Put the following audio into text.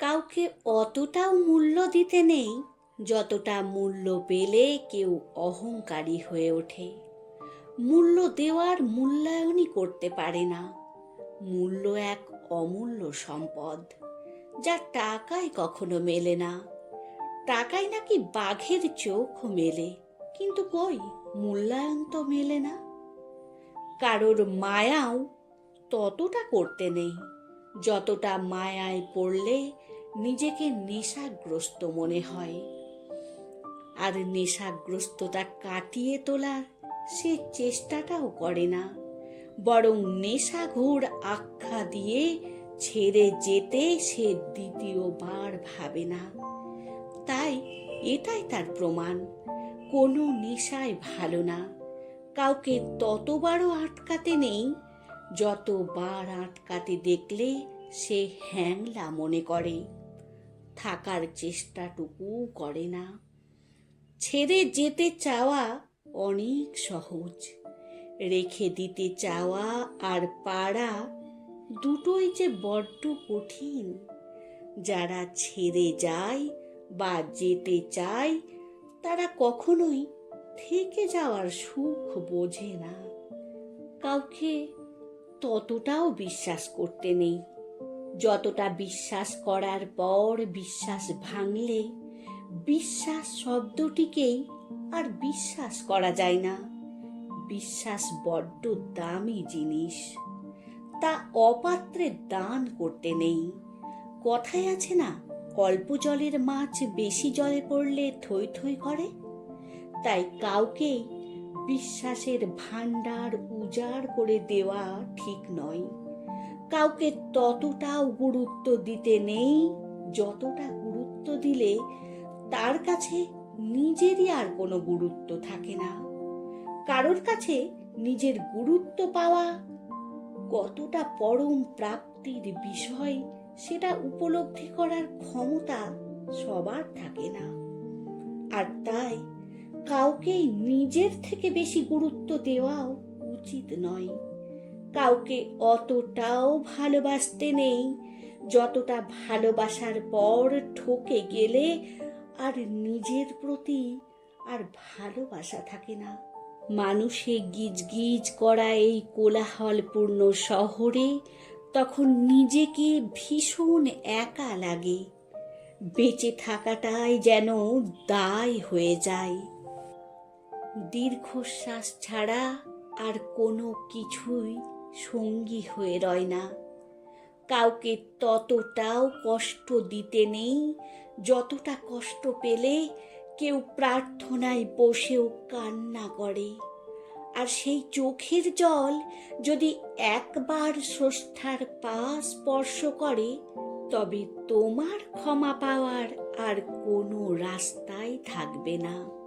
কাউকে অতটাও মূল্য দিতে নেই যতটা মূল্য পেলে কেউ অহংকারী হয়ে ওঠে। মূল্য দেওয়ার মূল্যায়নই করতে পারে না। মূল্য এক অমূল্য সম্পদ, যা টাকায় কখনো মেলে না। টাকায় নাকি বাঘের চোখও মেলে, কিন্তু কই মূল্যায়ন তো মেলে না। কারোর মায়াও ততটা করতে নেই যতটা মায়ায় পড়লে নিজেকে নেশাগ্রস্ত মনে হয়। আর নেশাগ্রস্ততা কাটিয়ে তোলার সে চেষ্টাটাও করে না, বরং নেশাঘোর আখ্যা দিয়ে ছেড়ে যেতে সে দ্বিতীয়বার ভাবে না। তাই এটাই তার প্রমাণ, কোনো নেশায় ভালো না। কাউকে ততবারও আটকাতে নেই যতবার আটকাতে দেখলে সে হ্যাংলা মনে করে, থাকার চেষ্টাটুকু করে না। ছেড়ে যেতে চাওয়া অনেক সহজ, রেখে দিতে চাওয়া আর পারা দুটোই যে বড্ড কঠিন। যারা ছেড়ে যায় বা যেতে চায় তারা কখনোই থেকে যাওয়ার সুখ বোঝে না। কাউকে ততটাও বিশ্বাস করতে নেই যতটা বিশ্বাস করার পর বিশ্বাস ভাঙলে বিশ্বাস শব্দটিকেই আর বিশ্বাস করা যায় না। বিশ্বাস বড্ড দামি জিনিস, তা অপাত্রে দান করতে নেই। কথায় আছে না, অল্প জলের মাছ বেশি জলে পড়লে থই থই করে। তাই কাউকে বিশ্বাসের ভান্ডার উজাড় করে দেওয়া ঠিক নয়। কাউকে ততটাও গুরুত্ব দিতে নেই যতটা গুরুত্ব দিলে তার কাছে নিজেরই আর কোনো গুরুত্ব থাকে না। কারোর কাছে নিজের গুরুত্ব পাওয়া কতটা পরম প্রাপ্তির বিষয় সেটা উপলব্ধি করার ক্ষমতা সবার থাকে না। আর তাই কাউকে নিজের থেকে বেশি গুরুত্ব দেওয়াও উচিত নয়। কাউকে অতটাও ভালোবাসতে নেই যতটা ভালোবাসার পর ঠকে গেলে আর নিজের প্রতি আর ভালোবাসা থাকে না। মানুষে গিজগিজ করা এই কোলাহলপূর্ণ শহরে তখন নিজেকে ভীষণ একা লাগে। বেঁচে থাকাটাই যেন দায় হয়ে যায়। দীর্ঘশ্বাস ছাড়া আর কোনো কিছুই সঙ্গী হয়ে রয় না। কাউকে ততটাও কষ্ট দিতে নেই যতটা কষ্ট পেলে কেউ প্রার্থনায় বসেও কান্না করে। আর সেই চোখের জল যদি একবার স্রষ্টার পা স্পর্শ করে, তবে তোমার ক্ষমা পাওয়ার আর কোনো রাস্তাই থাকবে না।